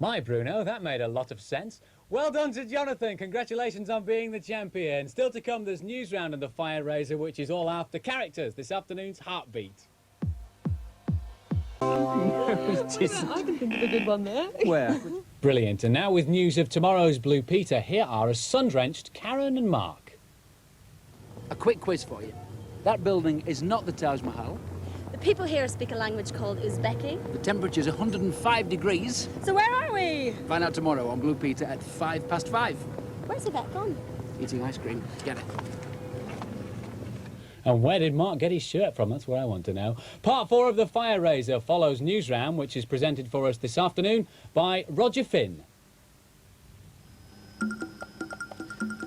My Bruno, that made a lot of sense. Well done to Jonathan. Congratulations on being the champion. Still to come, there's news round on the Fire Razor, which is all after characters. This afternoon's Heartbeat. I can think of a good one there. Where? Brilliant. And now with news of tomorrow's Blue Peter, here are a sun-drenched Karen and Mark. A quick quiz for you. That building is not the Taj Mahal. The people here speak a language called Uzbeki. The temperature's 105 degrees. So where are we? Find out tomorrow on Blue Peter at 5:05. Where's Yvette gone? Eating ice cream. Get it. And where did Mark get his shirt from? That's what I want to know. Part 4 of the Fire Razor follows news round, which is presented for us this afternoon by Roger Finn.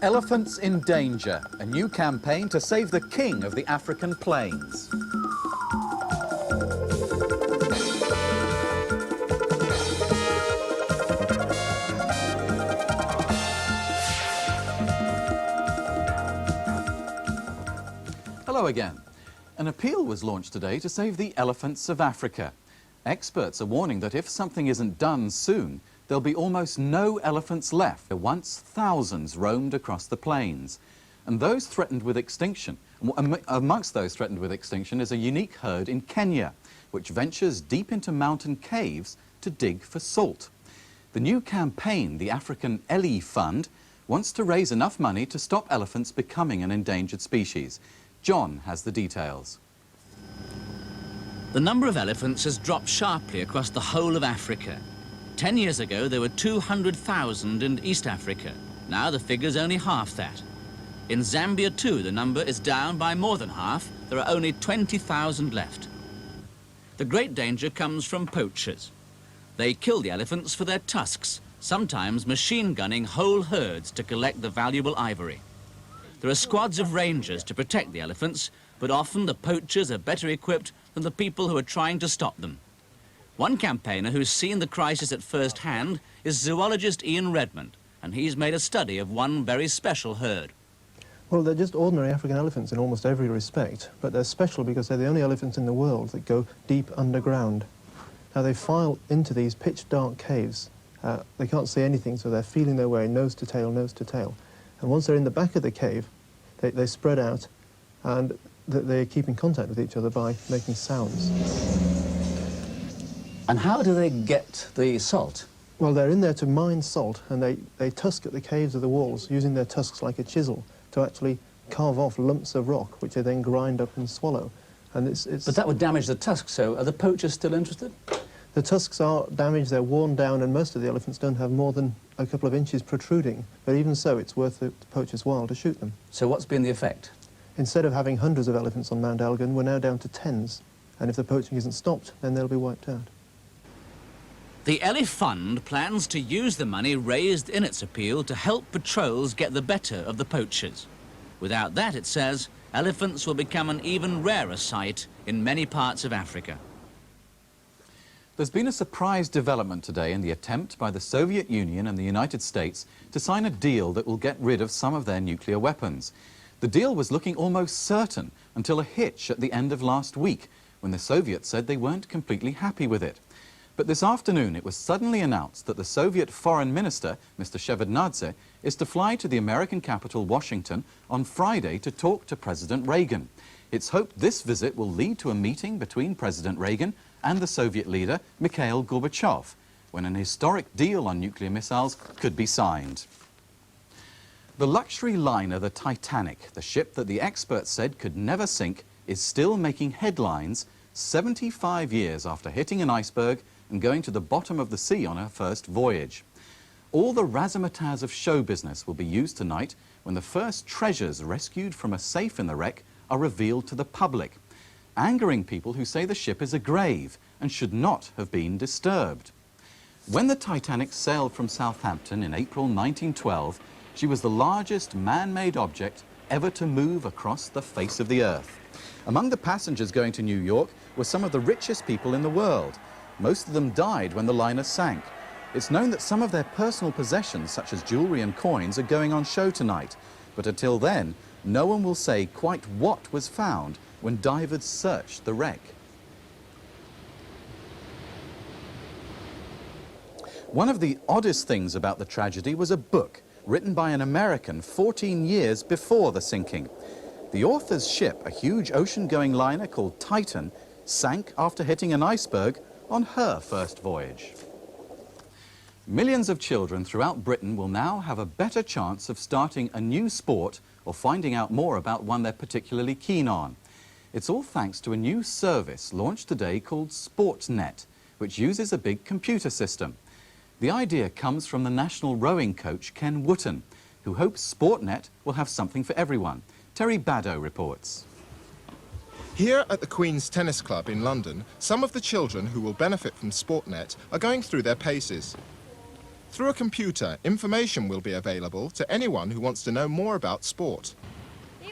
Elephants in Danger, a new campaign to save the king of the African plains. Hello again. An appeal was launched today to save the elephants of Africa. Experts are warning that if something isn't done soon, there'll be almost no elephants left. Once thousands roamed across the plains. And those threatened with extinction, amongst those threatened with extinction is a unique herd in Kenya, which ventures deep into mountain caves to dig for salt. The new campaign, the African Ellie Fund, wants to raise enough money to stop elephants becoming an endangered species. John has the details. The number of elephants has dropped sharply across the whole of Africa. 10 years ago, there were 200,000 in East Africa. Now the figure's only half that. In Zambia, too, the number is down by more than half. There are only 20,000 left. The great danger comes from poachers. They kill the elephants for their tusks, sometimes machine gunning whole herds to collect the valuable ivory. There are squads of rangers to protect the elephants, but often the poachers are better equipped than the people who are trying to stop them. One campaigner who's seen the crisis at first hand is zoologist Ian Redmond, and he's made a study of one very special herd. Well, they're just ordinary African elephants in almost every respect, but they're special because they're the only elephants in the world that go deep underground. Now, they file into these pitch-dark caves. They can't see anything, so they're feeling their way nose to tail, nose to tail. And once they're in the back of the cave, they spread out, and they keep in contact with each other by making sounds. And how do they get the salt? Well, they're in there to mine salt, and they tusk at the caves of the walls, using their tusks like a chisel to actually carve off lumps of rock, which they then grind up and swallow. And it's But that would damage the tusks, so are the poachers still interested? The tusks are damaged, they're worn down, and most of the elephants don't have more than a couple of inches protruding. But even so, it's worth the poacher's while to shoot them. So what's been the effect? Instead of having hundreds of elephants on Mount Elgin, we're now down to tens. And if the poaching isn't stopped, then they'll be wiped out. The Ellie Fund plans to use the money raised in its appeal to help patrols get the better of the poachers. Without that, it says, elephants will become an even rarer sight in many parts of Africa. There's been a surprise development today in the attempt by the Soviet Union and the United States to sign a deal that will get rid of some of their nuclear weapons. The deal was looking almost certain until a hitch at the end of last week, when the Soviets said they weren't completely happy with it. But this afternoon it was suddenly announced that the Soviet Foreign Minister, Mr. Shevardnadze, is to fly to the American capital, Washington, on Friday to talk to President Reagan. It's hoped this visit will lead to a meeting between President Reagan and the Soviet leader, Mikhail Gorbachev, when an historic deal on nuclear missiles could be signed. The luxury liner, the Titanic, the ship that the experts said could never sink, is still making headlines 75 years after hitting an iceberg and going to the bottom of the sea on her first voyage. All the razzmatazz of show business will be used tonight when the first treasures rescued from a safe in the wreck are revealed to the public, angering people who say the ship is a grave and should not have been disturbed. When the Titanic sailed from Southampton in April 1912, she was the largest man-made object ever to move across the face of the earth. Among the passengers going to New York were some of the richest people in the world. Most of them died when the liner sank. It's known that some of their personal possessions, such as jewelry and coins, are going on show tonight. But until then, no one will say quite what was found when divers searched the wreck. One of the oddest things about the tragedy was a book written by an American 14 years before the sinking. The author's ship, a huge ocean-going liner called Titan, sank after hitting an iceberg on her first voyage. Millions of children throughout Britain will now have a better chance of starting a new sport or finding out more about one they're particularly keen on. It's all thanks to a new service launched today called SportNet, which uses a big computer system. The idea comes from the national rowing coach Ken Wootton, who hopes SportNet will have something for everyone. Terry Baddow reports. Here at the Queen's Tennis Club in London, some of the children who will benefit from SportNet are going through their paces. Through a computer, information will be available to anyone who wants to know more about sport.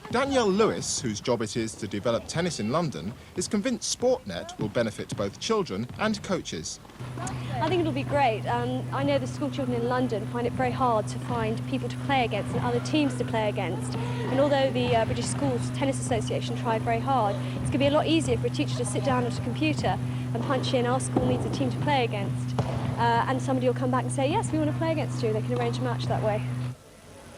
Danielle Lewis, whose job it is to develop tennis in London, is convinced SportNet will benefit both children and coaches. I think it'll be great. I know the school children in London find it very hard to find people to play against and other teams to play against. And although the British Schools Tennis Association tried very hard, it's going to be a lot easier for a teacher to sit down at a computer and punch in, our school needs a team to play against. And somebody will come back and say, yes, we want to play against you. They can arrange a match that way.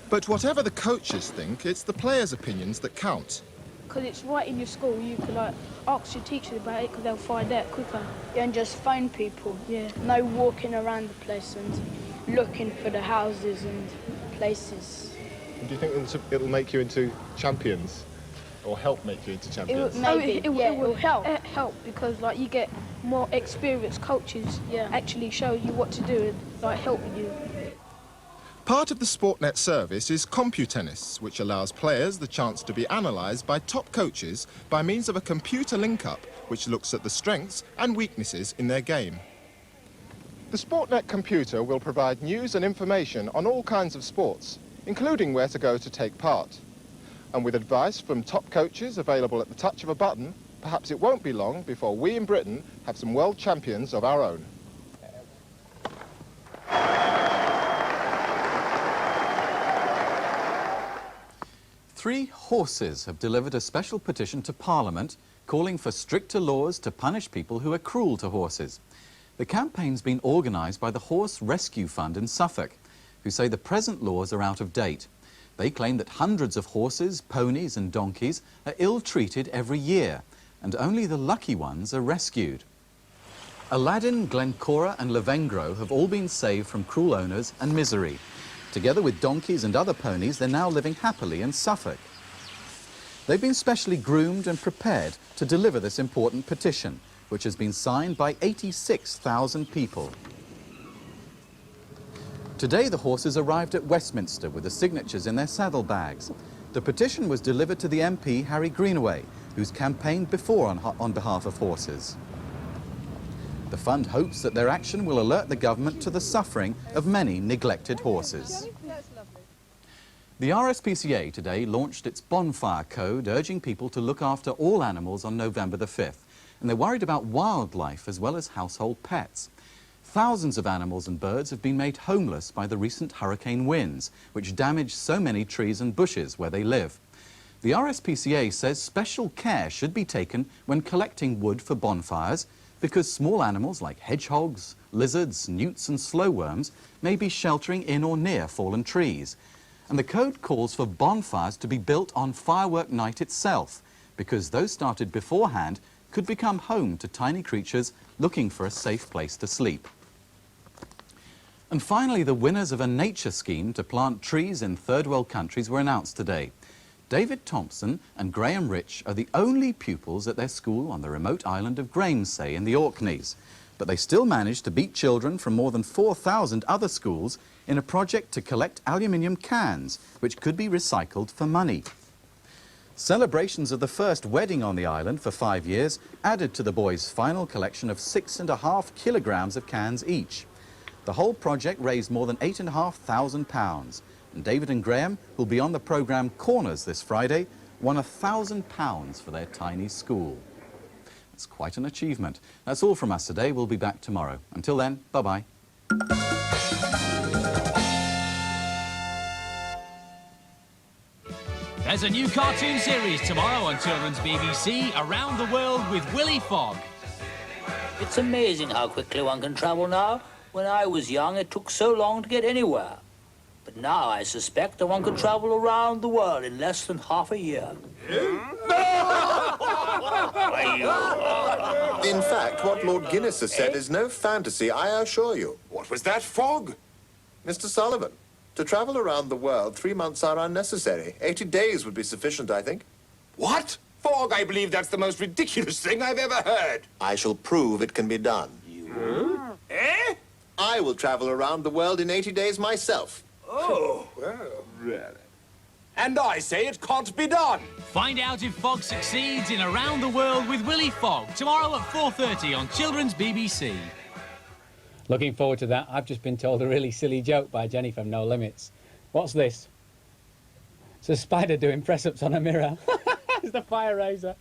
But whatever the coaches think, it's the players' opinions that count. Because it's right in your school, you can ask your teacher about it because they'll find out quicker. Yeah, and just phone people. Yeah. No walking around the place and looking for the houses and places. And do you think it'll make you into champions? Or help make you into champions? It will help. Help because you get more experienced coaches actually show you what to do and helping you. Part of the SportNet service is CompuTennis, which allows players the chance to be analysed by top coaches by means of a computer link-up, which looks at the strengths and weaknesses in their game. The SportNet computer will provide news and information on all kinds of sports, including where to go to take part. And with advice from top coaches available at the touch of a button, perhaps it won't be long before we in Britain have some world champions of our own. Three horses have delivered a special petition to Parliament calling for stricter laws to punish people who are cruel to horses. The campaign's been organised by the Horse Rescue Fund in Suffolk, who say the present laws are out of date. They claim that hundreds of horses, ponies and donkeys are ill-treated every year, and only the lucky ones are rescued. Aladdin, Glencora and Lavengro have all been saved from cruel owners and misery. Together with donkeys and other ponies, they're now living happily in Suffolk. They've been specially groomed and prepared to deliver this important petition, which has been signed by 86,000 people. Today, the horses arrived at Westminster with the signatures in their saddlebags. The petition was delivered to the MP, Harry Greenaway, who's campaigned before on behalf of horses. The fund hopes that their action will alert the government to the suffering of many neglected horses. The RSPCA today launched its bonfire code, urging people to look after all animals on November the 5th. And they're worried about wildlife as well as household pets. Thousands of animals and birds have been made homeless by the recent hurricane winds, which damaged so many trees and bushes where they live. The RSPCA says special care should be taken when collecting wood for bonfires, because small animals like hedgehogs, lizards, newts and slowworms may be sheltering in or near fallen trees. And the code calls for bonfires to be built on firework night itself, because those started beforehand could become home to tiny creatures looking for a safe place to sleep. And finally, the winners of a nature scheme to plant trees in third world countries were announced today. David Thompson and Graham Rich are the only pupils at their school on the remote island of Graemsay in the Orkneys. But they still managed to beat children from more than 4,000 other schools in a project to collect aluminium cans, which could be recycled for money. Celebrations of the first wedding on the island for 5 years added to the boys' final collection of 6.5 kilograms of cans each. The whole project raised more than £8,500. And David and Graham, who'll be on the programme Corners this Friday, won £1,000 for their tiny school. That's quite an achievement. That's all from us today. We'll be back tomorrow. Until then, bye-bye. There's a new cartoon series tomorrow on Children's BBC, Around the World with Willy Fogg. It's amazing how quickly one can travel now. When I was young, it took so long to get anywhere. But now I suspect that one could travel around the world in less than half a year. In fact, what Lord Guinness has said is no fantasy, I assure you. What was that, Fogg? Mr. Sullivan, to travel around the world, 3 months are unnecessary. 80 days would be sufficient, I think. What? Fogg, I believe that's the most ridiculous thing I've ever heard. I shall prove it can be done. You? Eh? I will travel around the world in 80 days myself. Oh, well, really? And I say it can't be done. Find out if Fogg succeeds in Around the World with Willie Fogg tomorrow at 4:30 on Children's BBC. Looking forward to that. I've just been told a really silly joke by Jenny from No Limits. What's this? It's a spider doing press-ups on a mirror. It's the fire razor.